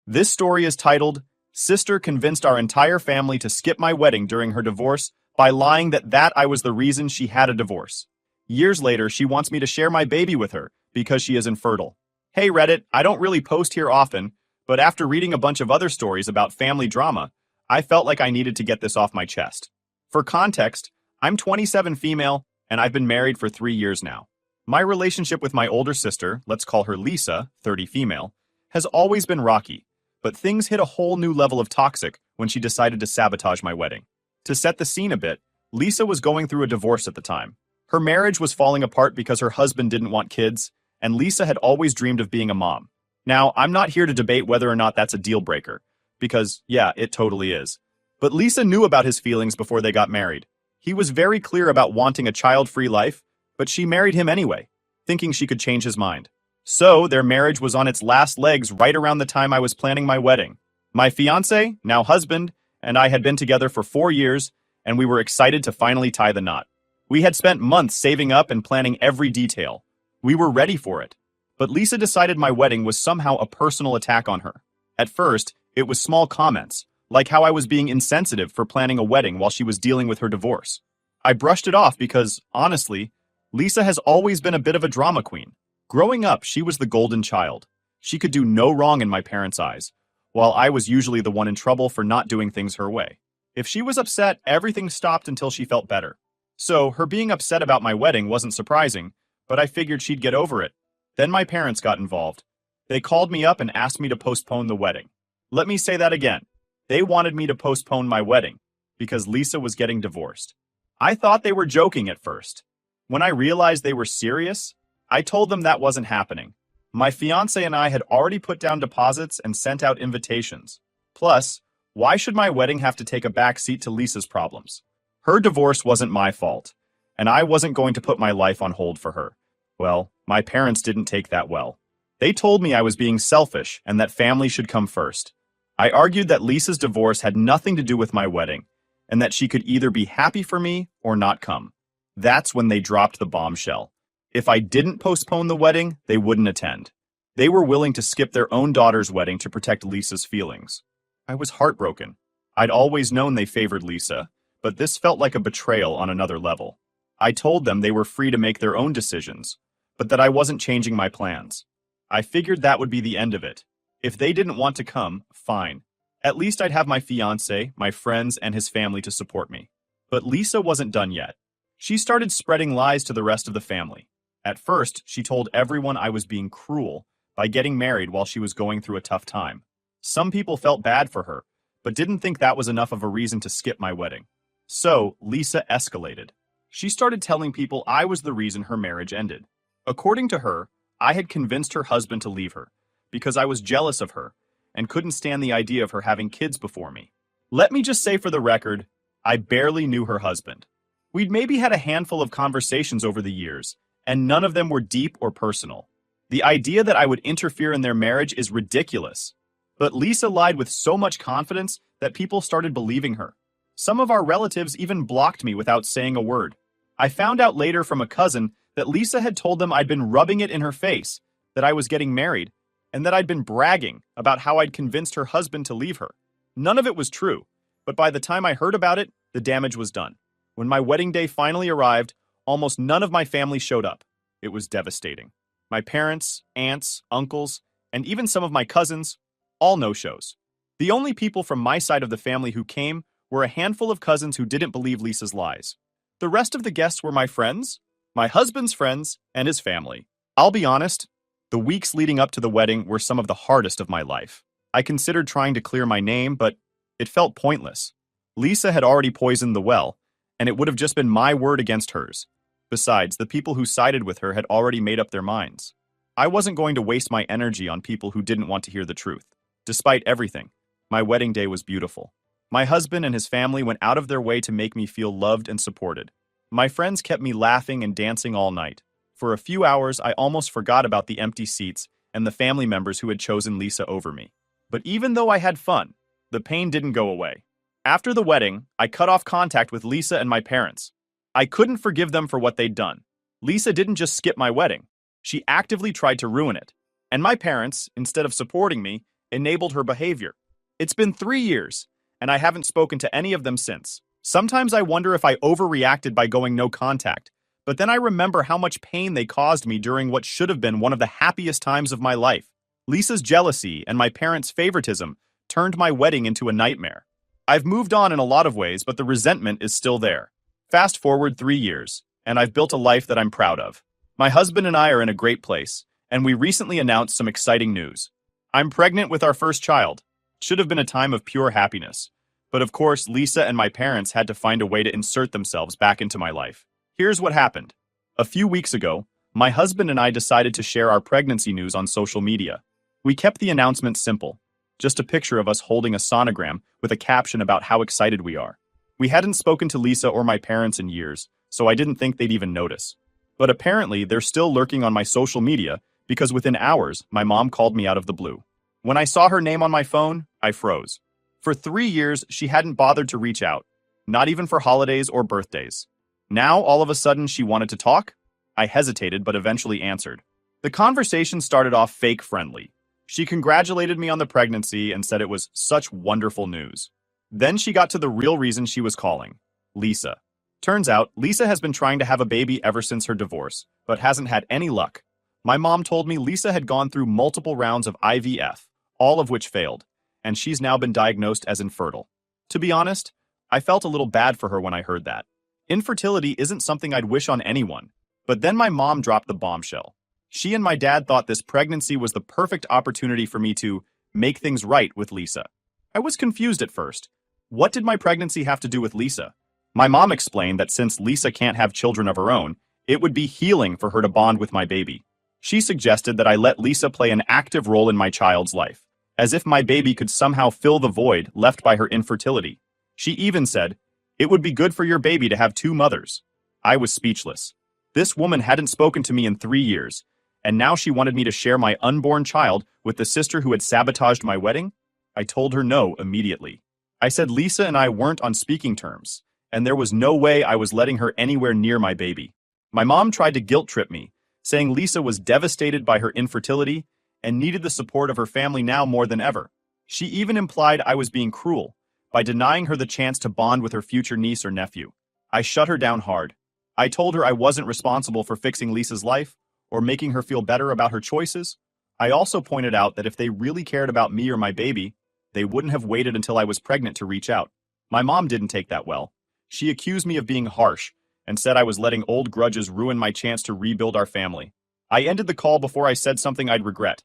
This story is titled, Sister Convinced Our Entire Family to Skip My Wedding During Her Divorce by Lying that I was the reason she had a divorce. Years later, she wants me to share my baby with her because she is infertile. Hey Reddit, I don't really post here often, but after reading a bunch of other stories about family drama, I felt like I needed to get this off my chest. For context, I'm 27 female, and I've been married for 3 years now. My relationship with my older sister, let's call her Lisa, 30 female, has always been rocky. But things hit a whole new level of toxic when she decided to sabotage my wedding. To set the scene a bit, Lisa was going through a divorce at the time. Her marriage was falling apart because her husband didn't want kids, and Lisa had always dreamed of being a mom. Now, I'm not here to debate whether or not that's a deal breaker, because, yeah, it totally is. But Lisa knew about his feelings before they got married. He was very clear about wanting a child-free life, but she married him anyway, thinking she could change his mind. So, their marriage was on its last legs right around the time I was planning my wedding. My fiancé, now husband, and I had been together for 4 years, and we were excited to finally tie the knot. We had spent months saving up and planning every detail. We were ready for it. But Lisa decided my wedding was somehow a personal attack on her. At first, it was small comments, like how I was being insensitive for planning a wedding while she was dealing with her divorce. I brushed it off because, honestly, Lisa has always been a bit of a drama queen. Growing up, she was the golden child. She could do no wrong in my parents' eyes, while I was usually the one in trouble for not doing things her way. If she was upset, everything stopped until she felt better. So, her being upset about my wedding wasn't surprising, but I figured she'd get over it. Then my parents got involved. They called me up and asked me to postpone the wedding. Let me say that again. They wanted me to postpone my wedding because Lisa was getting divorced. I thought they were joking at first. When I realized they were serious, I told them that wasn't happening. My fiancé and I had already put down deposits and sent out invitations. Plus, why should my wedding have to take a back seat to Lisa's problems? Her divorce wasn't my fault, and I wasn't going to put my life on hold for her. Well, my parents didn't take that well. They told me I was being selfish and that family should come first. I argued that Lisa's divorce had nothing to do with my wedding, and that she could either be happy for me or not come. That's when they dropped the bombshell. If I didn't postpone the wedding, they wouldn't attend. They were willing to skip their own daughter's wedding to protect Lisa's feelings. I was heartbroken. I'd always known they favored Lisa, but this felt like a betrayal on another level. I told them they were free to make their own decisions, but that I wasn't changing my plans. I figured that would be the end of it. If they didn't want to come, fine. At least I'd have my fiancé, my friends, and his family to support me. But Lisa wasn't done yet. She started spreading lies to the rest of the family. At first, she told everyone I was being cruel by getting married while she was going through a tough time. Some people felt bad for her, but didn't think that was enough of a reason to skip my wedding. So, Lisa escalated. She started telling people I was the reason her marriage ended. According to her, I had convinced her husband to leave her because I was jealous of her and couldn't stand the idea of her having kids before me. Let me just say for the record, I barely knew her husband. We'd maybe had a handful of conversations over the years, and none of them were deep or personal. The idea that I would interfere in their marriage is ridiculous. But Lisa lied with so much confidence that people started believing her. Some of our relatives even blocked me without saying a word. I found out later from a cousin that Lisa had told them I'd been rubbing it in her face, that I was getting married, and that I'd been bragging about how I'd convinced her husband to leave her. None of it was true, but by the time I heard about it, the damage was done. When my wedding day finally arrived, almost none of my family showed up. It was devastating. My parents, aunts, uncles, and even some of my cousins, all no-shows. The only people from my side of the family who came were a handful of cousins who didn't believe Lisa's lies. The rest of the guests were my friends, my husband's friends, and his family. I'll be honest, the weeks leading up to the wedding were some of the hardest of my life. I considered trying to clear my name, but it felt pointless. Lisa had already poisoned the well, and it would have just been my word against hers. Besides, the people who sided with her had already made up their minds. I wasn't going to waste my energy on people who didn't want to hear the truth. Despite everything, my wedding day was beautiful. My husband and his family went out of their way to make me feel loved and supported. My friends kept me laughing and dancing all night. For a few hours, I almost forgot about the empty seats and the family members who had chosen Lisa over me. But even though I had fun, the pain didn't go away. After the wedding, I cut off contact with Lisa and my parents. I couldn't forgive them for what they'd done. Lisa didn't just skip my wedding. She actively tried to ruin it. And my parents, instead of supporting me, enabled her behavior. It's been 3 years, and I haven't spoken to any of them since. Sometimes I wonder if I overreacted by going no contact, but then I remember how much pain they caused me during what should have been one of the happiest times of my life. Lisa's jealousy and my parents' favoritism turned my wedding into a nightmare. I've moved on in a lot of ways, but the resentment is still there. Fast forward 3 years, and I've built a life that I'm proud of. My husband and I are in a great place, and we recently announced some exciting news. I'm pregnant with our first child. Should have been a time of pure happiness. But of course, Lisa and my parents had to find a way to insert themselves back into my life. Here's what happened. A few weeks ago, my husband and I decided to share our pregnancy news on social media. We kept the announcement simple. Just a picture of us holding a sonogram with a caption about how excited we are. We hadn't spoken to Lisa or my parents in years, so I didn't think they'd even notice. But apparently, they're still lurking on my social media because within hours, my mom called me out of the blue. When I saw her name on my phone, I froze. For 3 years, she hadn't bothered to reach out, not even for holidays or birthdays. Now, all of a sudden, she wanted to talk? I hesitated, but eventually answered. The conversation started off fake friendly. She congratulated me on the pregnancy and said it was such wonderful news. Then she got to the real reason she was calling. Lisa. Turns out, Lisa has been trying to have a baby ever since her divorce, but hasn't had any luck. My mom told me Lisa had gone through multiple rounds of IVF, all of which failed, and she's now been diagnosed as infertile. To be honest, I felt a little bad for her when I heard that. Infertility isn't something I'd wish on anyone, but then my mom dropped the bombshell. She and my dad thought this pregnancy was the perfect opportunity for me to make things right with Lisa. I was confused at first. What did my pregnancy have to do with Lisa? My mom explained that since Lisa can't have children of her own, it would be healing for her to bond with my baby. She suggested that I let Lisa play an active role in my child's life, as if my baby could somehow fill the void left by her infertility. She even said, "It would be good for your baby to have two mothers." I was speechless. This woman hadn't spoken to me in 3 years, and now she wanted me to share my unborn child with the sister who had sabotaged my wedding? I told her no immediately. I said Lisa and I weren't on speaking terms, and there was no way I was letting her anywhere near my baby. My mom tried to guilt-trip me, saying Lisa was devastated by her infertility and needed the support of her family now more than ever. She even implied I was being cruel by denying her the chance to bond with her future niece or nephew. I shut her down hard. I told her I wasn't responsible for fixing Lisa's life or making her feel better about her choices. I also pointed out that if they really cared about me or my baby, they wouldn't have waited until I was pregnant to reach out. My mom didn't take that well. She accused me of being harsh and said I was letting old grudges ruin my chance to rebuild our family. I ended the call before I said something I'd regret.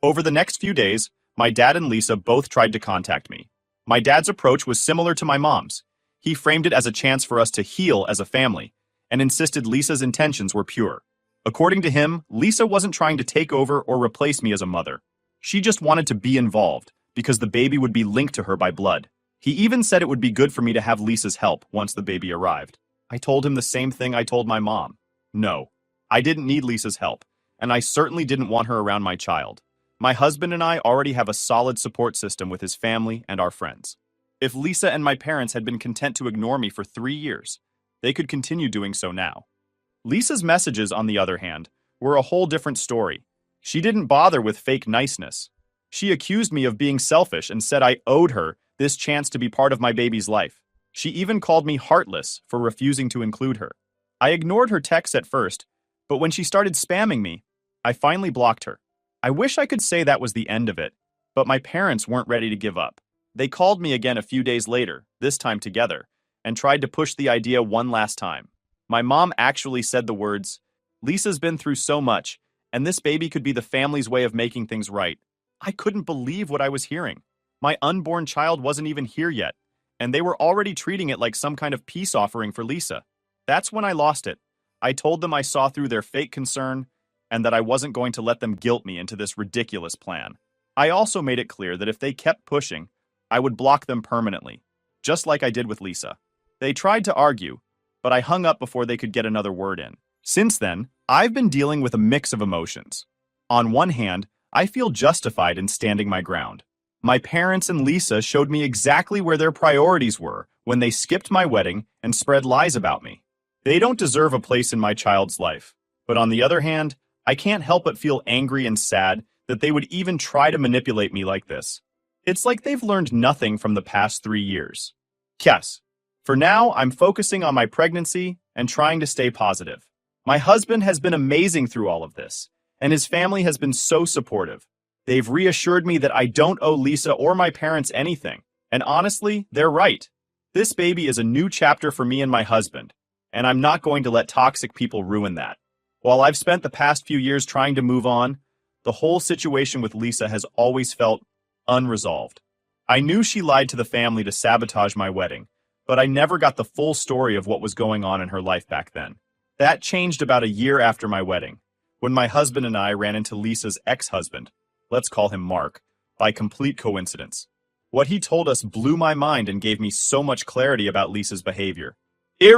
Over the next few days, my dad and Lisa both tried to contact me. My dad's approach was similar to my mom's. He framed it as a chance for us to heal as a family and insisted Lisa's intentions were pure. According to him, Lisa wasn't trying to take over or replace me as a mother. She just wanted to be involved because the baby would be linked to her by blood. He even said it would be good for me to have Lisa's help once the baby arrived. I told him the same thing I told my mom. No, I didn't need Lisa's help, and I certainly didn't want her around my child. My husband and I already have a solid support system with his family and our friends. If Lisa and my parents had been content to ignore me for 3 years, they could continue doing so now. Lisa's messages, on the other hand, were a whole different story. She didn't bother with fake niceness. She accused me of being selfish and said I owed her this chance to be part of my baby's life. She even called me heartless for refusing to include her. I ignored her texts at first, but when she started spamming me, I finally blocked her. I wish I could say that was the end of it, but my parents weren't ready to give up. They called me again a few days later, this time together, and tried to push the idea one last time. My mom actually said the words, "Lisa's been through so much, and this baby could be the family's way of making things right." I couldn't believe what I was hearing. My unborn child wasn't even here yet, and they were already treating it like some kind of peace offering for Lisa. That's when I lost it. I told them I saw through their fake concern and that I wasn't going to let them guilt me into this ridiculous plan. I also made it clear that if they kept pushing, I would block them permanently, just like I did with Lisa. They tried to argue, but I hung up before they could get another word in. Since then, I've been dealing with a mix of emotions. On one hand, I feel justified in standing my ground. My parents and Lisa showed me exactly where their priorities were when they skipped my wedding and spread lies about me. They don't deserve a place in my child's life. But on the other hand, I can't help but feel angry and sad that they would even try to manipulate me like this. It's like they've learned nothing from the past 3 years. Yes. For now, I'm focusing on my pregnancy and trying to stay positive. My husband has been amazing through all of this, and his family has been so supportive. They've reassured me that I don't owe Lisa or my parents anything, and honestly, they're right. This baby is a new chapter for me and my husband, and I'm not going to let toxic people ruin that. While I've spent the past few years trying to move on, the whole situation with Lisa has always felt unresolved. I knew she lied to the family to sabotage my wedding, but I never got the full story of what was going on in her life back then. That changed about a year after my wedding, when my husband and I ran into Lisa's ex-husband, let's call him Mark, by complete coincidence. What he told us blew my mind and gave me so much clarity about Lisa's behavior. It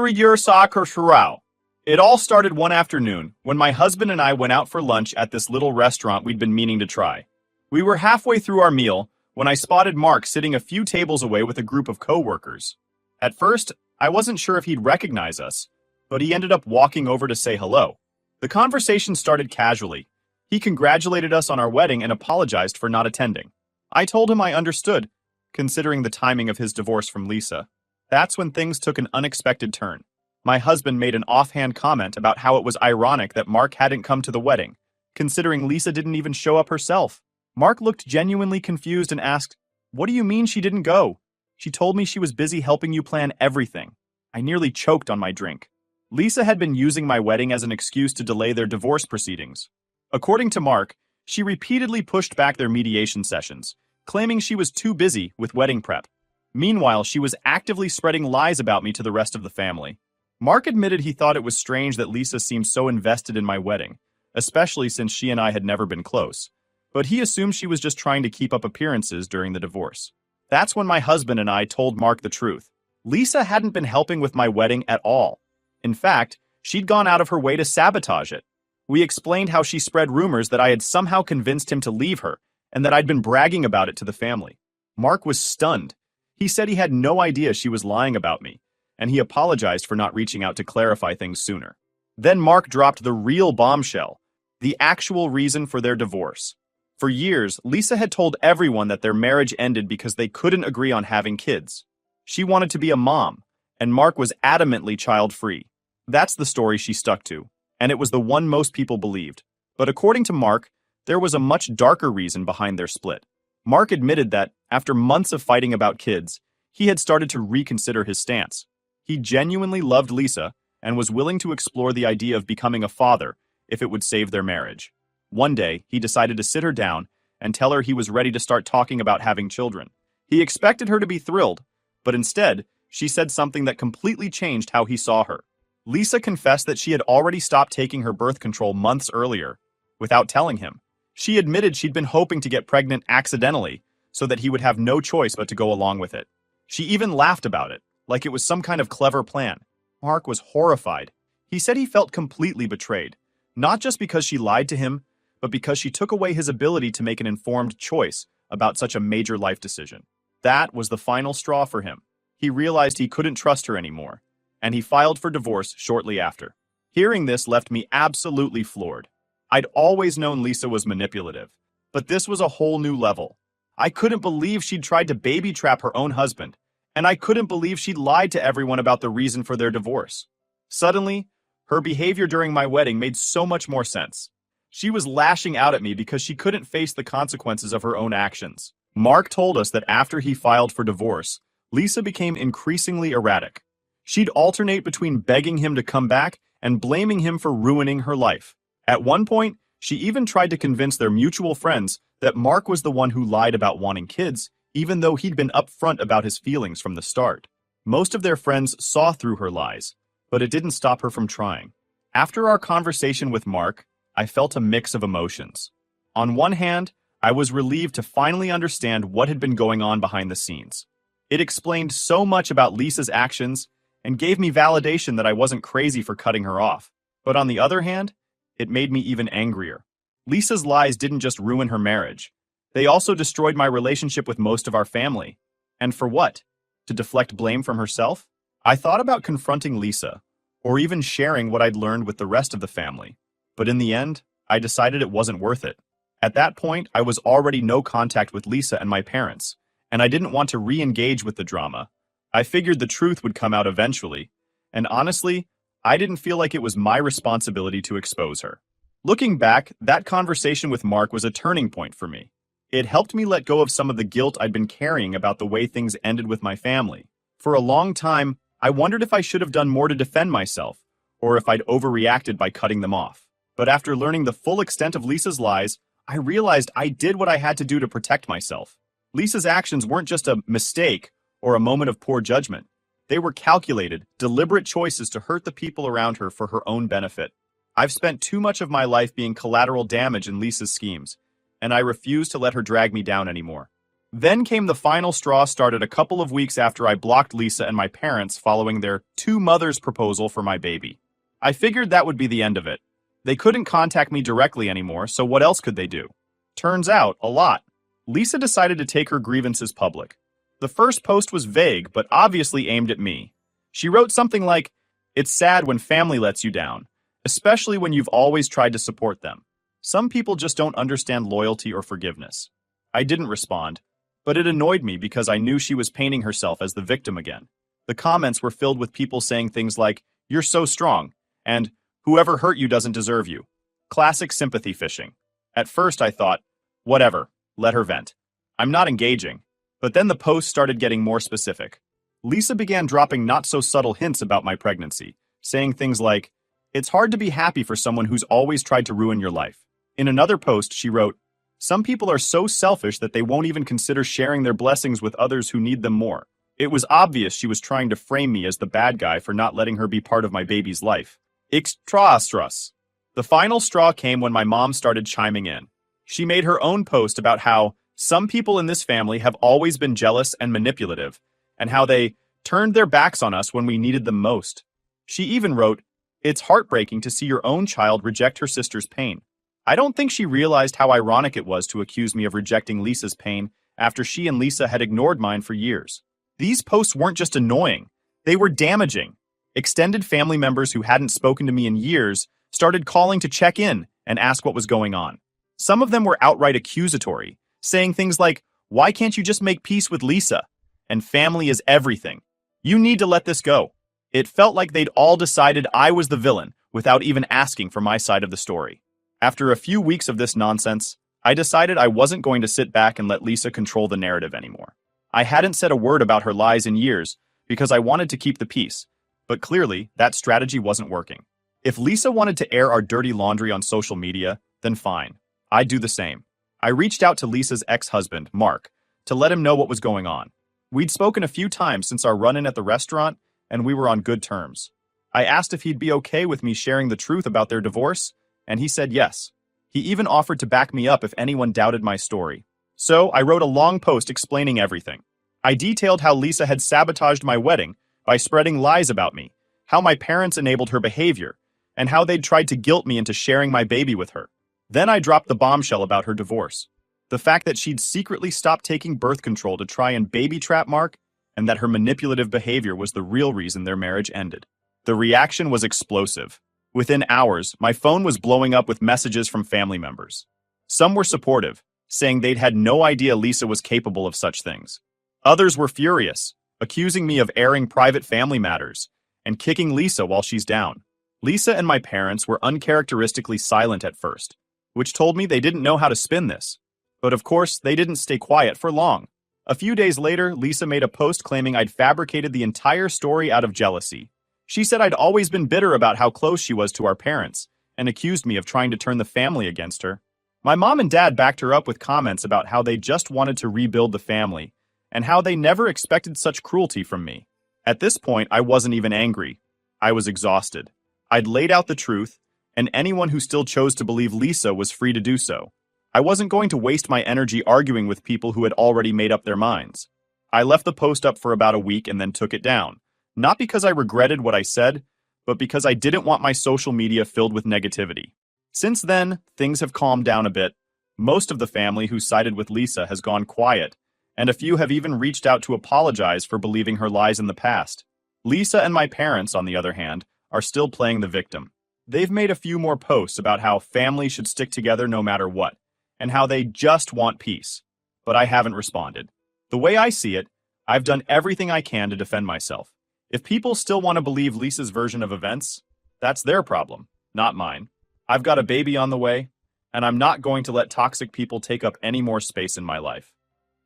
all started one afternoon when my husband and I went out for lunch at this little restaurant we'd been meaning to try. We were halfway through our meal when I spotted Mark sitting a few tables away with a group of co-workers. At first, I wasn't sure if he'd recognize us, but he ended up walking over to say hello. The conversation started casually. He congratulated us on our wedding and apologized for not attending. I told him I understood, considering the timing of his divorce from Lisa. That's when things took an unexpected turn. My husband made an offhand comment about how it was ironic that Mark hadn't come to the wedding, considering Lisa didn't even show up herself. Mark looked genuinely confused and asked, "What do you mean she didn't go? She told me she was busy helping you plan everything." I nearly choked on my drink. Lisa had been using my wedding as an excuse to delay their divorce proceedings. According to Mark, she repeatedly pushed back their mediation sessions, claiming she was too busy with wedding prep. Meanwhile, she was actively spreading lies about me to the rest of the family. Mark admitted he thought it was strange that Lisa seemed so invested in my wedding, especially since she and I had never been close. But he assumed she was just trying to keep up appearances during the divorce. That's when my husband and I told Mark the truth. Lisa hadn't been helping with my wedding at all. In fact, she'd gone out of her way to sabotage it. We explained how she spread rumors that I had somehow convinced him to leave her, and that I'd been bragging about it to the family. Mark was stunned. He said he had no idea she was lying about me, and he apologized for not reaching out to clarify things sooner. Then Mark dropped the real bombshell, the actual reason for their divorce. For years, Lisa had told everyone that their marriage ended because they couldn't agree on having kids. She wanted to be a mom, and Mark was adamantly child-free. That's the story she stuck to, and it was the one most people believed. But according to Mark, there was a much darker reason behind their split. Mark admitted that, after months of fighting about kids, he had started to reconsider his stance. He genuinely loved Lisa and was willing to explore the idea of becoming a father if it would save their marriage. One day, he decided to sit her down and tell her he was ready to start talking about having children. He expected her to be thrilled, but instead, she said something that completely changed how he saw her. Lisa confessed that she had already stopped taking her birth control months earlier, without telling him. She admitted she'd been hoping to get pregnant accidentally, so that he would have no choice but to go along with it. She even laughed about it, like it was some kind of clever plan. Mark was horrified. He said he felt completely betrayed, not just because she lied to him, but because she took away his ability to make an informed choice about such a major life decision. That was the final straw for him. He realized he couldn't trust her anymore, and he filed for divorce shortly after. Hearing this left me absolutely floored. I'd always known Lisa was manipulative, but this was a whole new level. I couldn't believe she'd tried to baby trap her own husband, and I couldn't believe she'd lied to everyone about the reason for their divorce. Suddenly, her behavior during my wedding made so much more sense. She was lashing out at me because she couldn't face the consequences of her own actions. Mark told us that after he filed for divorce, Lisa became increasingly erratic. She'd alternate between begging him to come back and blaming him for ruining her life. At one point, she even tried to convince their mutual friends that Mark was the one who lied about wanting kids, even though he'd been upfront about his feelings from the start. Most of their friends saw through her lies, but it didn't stop her from trying. After our conversation with Mark, I felt a mix of emotions. On one hand, I was relieved to finally understand what had been going on behind the scenes. It explained so much about Lisa's actions and gave me validation that I wasn't crazy for cutting her off. But on the other hand, it made me even angrier. Lisa's lies didn't just ruin her marriage. They also destroyed my relationship with most of our family. And for what? To deflect blame from herself? I thought about confronting Lisa, or even sharing what I'd learned with the rest of the family. But in the end, I decided it wasn't worth it. At that point, I was already no contact with Lisa and my parents, and I didn't want to re-engage with the drama. I figured the truth would come out eventually, and honestly, I didn't feel like it was my responsibility to expose her. Looking back, that conversation with Mark was a turning point for me. It helped me let go of some of the guilt I'd been carrying about the way things ended with my family. For a long time, I wondered if I should have done more to defend myself, or if I'd overreacted by cutting them off. But after learning the full extent of Lisa's lies, I realized I did what I had to do to protect myself. Lisa's actions weren't just a mistake or a moment of poor judgment. They were calculated, deliberate choices to hurt the people around her for her own benefit. I've spent too much of my life being collateral damage in Lisa's schemes, and I refuse to let her drag me down anymore. Then came the final straw, started a couple of weeks after I blocked Lisa and my parents following their two mothers proposal for my baby. I figured that would be the end of it. They couldn't contact me directly anymore, so what else could they do? Turns out, a lot. Lisa decided to take her grievances public. The first post was vague, but obviously aimed at me. She wrote something like, "It's sad when family lets you down, especially when you've always tried to support them. Some people just don't understand loyalty or forgiveness." I didn't respond, but it annoyed me because I knew she was painting herself as the victim again. The comments were filled with people saying things like, "You're so strong," and "Whoever hurt you doesn't deserve you." Classic sympathy fishing. At first I thought, whatever, let her vent. I'm not engaging. But then the posts started getting more specific. Lisa began dropping not-so-subtle hints about my pregnancy, saying things like, "It's hard to be happy for someone who's always tried to ruin your life." In another post, she wrote, "Some people are so selfish that they won't even consider sharing their blessings with others who need them more." It was obvious she was trying to frame me as the bad guy for not letting her be part of my baby's life. Extras. The final straw came when my mom started chiming in. She made her own post about how some people in this family have always been jealous and manipulative, and how they turned their backs on us when we needed them most. She even wrote, "It's heartbreaking to see your own child reject her sister's pain." I don't think she realized how ironic it was to accuse me of rejecting Lisa's pain after she and Lisa had ignored mine for years. These posts weren't just annoying, they were damaging. Extended family members who hadn't spoken to me in years started calling to check in and ask what was going on. Some of them were outright accusatory, saying things like, "Why can't you just make peace with Lisa?" And "Family is everything. You need to let this go." It felt like they'd all decided I was the villain without even asking for my side of the story. After a few weeks of this nonsense, I decided I wasn't going to sit back and let Lisa control the narrative anymore. I hadn't said a word about her lies in years because I wanted to keep the peace, but clearly that strategy wasn't working. If Lisa wanted to air our dirty laundry on social media, then fine. I'd do the same. I reached out to Lisa's ex-husband, Mark, to let him know what was going on. We'd spoken a few times since our run-in at the restaurant, and we were on good terms. I asked if he'd be okay with me sharing the truth about their divorce, and he said yes. He even offered to back me up if anyone doubted my story. So I wrote a long post explaining everything. I detailed how Lisa had sabotaged my wedding by spreading lies about me, how my parents enabled her behavior, and how they'd tried to guilt me into sharing my baby with her. Then I dropped the bombshell about her divorce. The fact that she'd secretly stopped taking birth control to try and baby trap Mark, and that her manipulative behavior was the real reason their marriage ended. The reaction was explosive. Within hours, my phone was blowing up with messages from family members. Some were supportive, saying they'd had no idea Lisa was capable of such things. Others were furious, accusing me of airing private family matters and kicking Lisa while she's down. Lisa and my parents were uncharacteristically silent at first, which told me they didn't know how to spin this. But of course, they didn't stay quiet for long. A few days later, Lisa made a post claiming I'd fabricated the entire story out of jealousy. She said I'd always been bitter about how close she was to our parents, and accused me of trying to turn the family against her. My mom and dad backed her up with comments about how they just wanted to rebuild the family, and how they never expected such cruelty from me. At this point, I wasn't even angry. I was exhausted. I'd laid out the truth, and anyone who still chose to believe Lisa was free to do so. I wasn't going to waste my energy arguing with people who had already made up their minds. I left the post up for about a week and then took it down, not because I regretted what I said, but because I didn't want my social media filled with negativity. Since then, things have calmed down a bit. Most of the family who sided with Lisa has gone quiet, and a few have even reached out to apologize for believing her lies in the past. Lisa and my parents, on the other hand, are still playing the victim. They've made a few more posts about how family should stick together no matter what, and how they just want peace. But I haven't responded. The way I see it, I've done everything I can to defend myself. If people still want to believe Lisa's version of events, that's their problem, not mine. I've got a baby on the way, and I'm not going to let toxic people take up any more space in my life.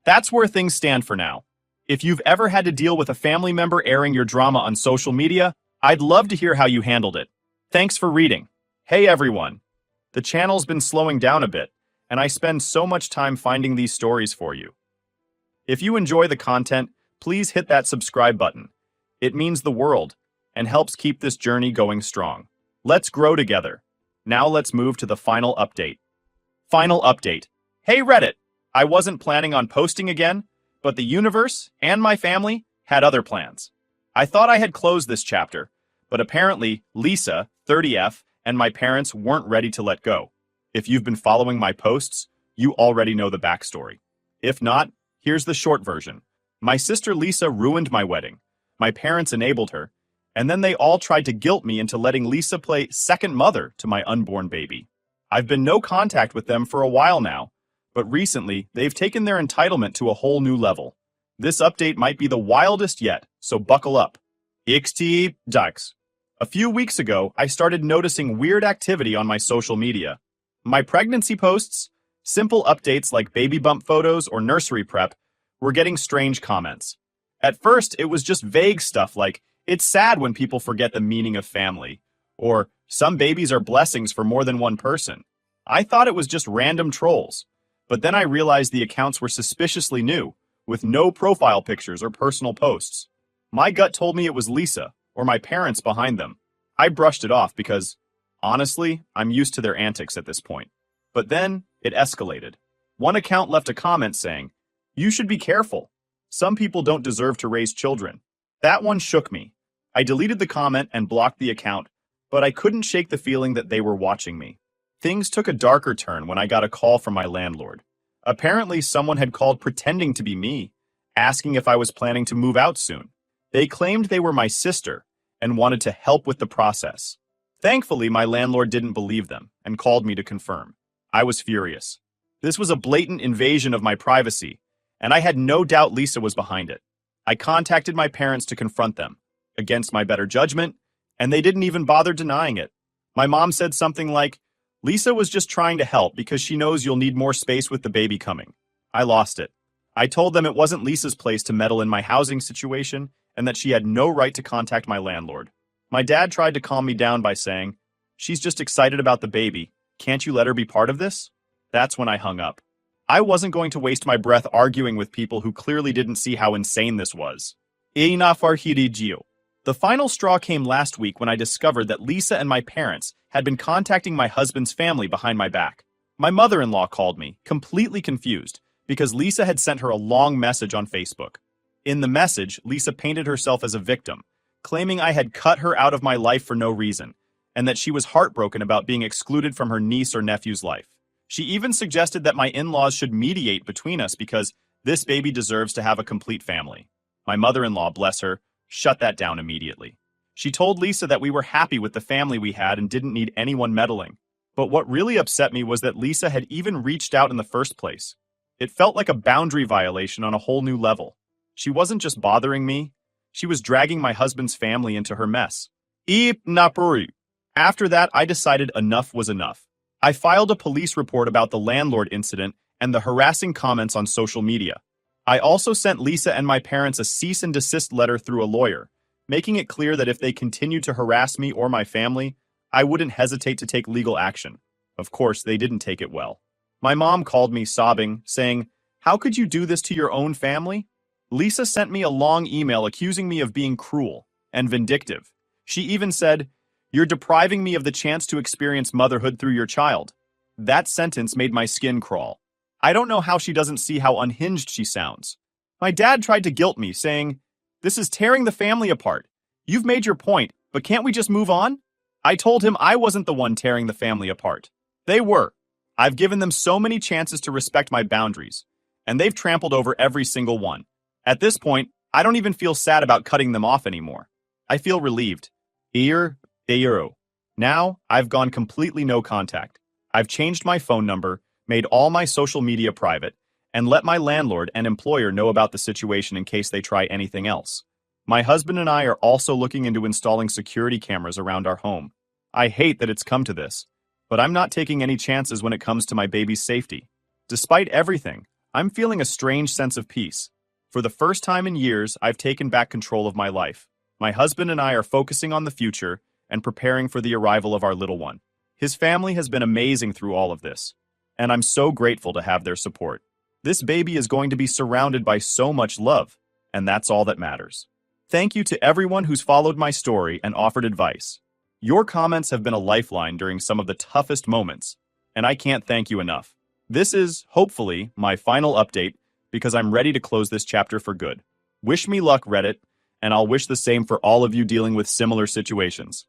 That's where things stand for now. If you've ever had to deal with a family member airing your drama on social media, I'd love to hear how you handled it. Thanks for reading. Hey everyone. The channel's been slowing down a bit, and I spend so much time finding these stories for you. If you enjoy the content, please hit that subscribe button. It means the world and helps keep this journey going strong. Let's grow together. Now let's move to the final update. Final update. Hey Reddit! I wasn't planning on posting again, but the universe and my family had other plans. I thought I had closed this chapter, but apparently Lisa, 30F, and my parents weren't ready to let go. If you've been following my posts, you already know the backstory. If not, here's the short version. My sister Lisa ruined my wedding. My parents enabled her, and then they all tried to guilt me into letting Lisa play second mother to my unborn baby. I've been no contact with them for a while now, but recently they've taken their entitlement to a whole new level. This update might be the wildest yet, so buckle up. XT Ducks. A few weeks ago, I started noticing weird activity on my social media. My pregnancy posts, simple updates like baby bump photos or nursery prep, were getting strange comments. At first, it was just vague stuff like, it's sad when people forget the meaning of family, or some babies are blessings for more than one person. I thought it was just random trolls, but then I realized the accounts were suspiciously new, with no profile pictures or personal posts. My gut told me it was Lisa, or my parents behind them. I brushed it off because, honestly, I'm used to their antics at this point. But then, it escalated. One account left a comment saying, "You should be careful. Some people don't deserve to raise children." That one shook me. I deleted the comment and blocked the account, but I couldn't shake the feeling that they were watching me. Things took a darker turn when I got a call from my landlord. Apparently, someone had called pretending to be me, asking if I was planning to move out soon. They claimed they were my sister and wanted to help with the process. Thankfully, my landlord didn't believe them and called me to confirm. I was furious. This was a blatant invasion of my privacy, and I had no doubt Lisa was behind it. I contacted my parents to confront them, against my better judgment, and they didn't even bother denying it. My mom said something like, "Lisa was just trying to help because she knows you'll need more space with the baby coming." I lost it. I told them it wasn't Lisa's place to meddle in my housing situation and that she had no right to contact my landlord. My dad tried to calm me down by saying, "She's just excited about the baby. Can't you let her be part of this?" That's when I hung up. I wasn't going to waste my breath arguing with people who clearly didn't see how insane this was. The final straw came last week when I discovered that Lisa and my parents had been contacting my husband's family behind my back. My mother-in-law called me, completely confused, because Lisa had sent her a long message on Facebook. In the message, Lisa painted herself as a victim, claiming I had cut her out of my life for no reason, and that she was heartbroken about being excluded from her niece or nephew's life. She even suggested that my in-laws should mediate between us because this baby deserves to have a complete family. My mother-in-law, bless her, shut that down immediately. She told Lisa that we were happy with the family we had and didn't need anyone meddling. But what really upset me was that Lisa had even reached out in the first place. It felt like a boundary violation on a whole new level. She wasn't just bothering me, she was dragging my husband's family into her mess. After that, I decided enough was enough. I filed a police report about the landlord incident and the harassing comments on social media. I also sent Lisa and my parents a cease and desist letter through a lawyer, making it clear that if they continued to harass me or my family, I wouldn't hesitate to take legal action. Of course, they didn't take it well. My mom called me sobbing, saying, "How could you do this to your own family?" Lisa sent me a long email accusing me of being cruel and vindictive. She even said, "You're depriving me of the chance to experience motherhood through your child." That sentence made my skin crawl. I don't know how she doesn't see how unhinged she sounds. My dad tried to guilt me, saying, "This is tearing the family apart. You've made your point, but can't we just move on?" I told him I wasn't the one tearing the family apart. They were. I've given them so many chances to respect my boundaries, and they've trampled over every single one. At this point, I don't even feel sad about cutting them off anymore. I feel relieved. Now, I've gone completely no contact. I've changed my phone number, made all my social media private, and let my landlord and employer know about the situation in case they try anything else. My husband and I are also looking into installing security cameras around our home. I hate that it's come to this, but I'm not taking any chances when it comes to my baby's safety. Despite everything, I'm feeling a strange sense of peace. For the first time in years, I've taken back control of my life. My husband and I are focusing on the future and preparing for the arrival of our little one. His family has been amazing through all of this, and I'm so grateful to have their support. This baby is going to be surrounded by so much love, and that's all that matters. Thank you to everyone who's followed my story and offered advice. Your comments have been a lifeline during some of the toughest moments, and I can't thank you enough. This is, hopefully, my final update because I'm ready to close this chapter for good. Wish me luck, Reddit, and I'll wish the same for all of you dealing with similar situations.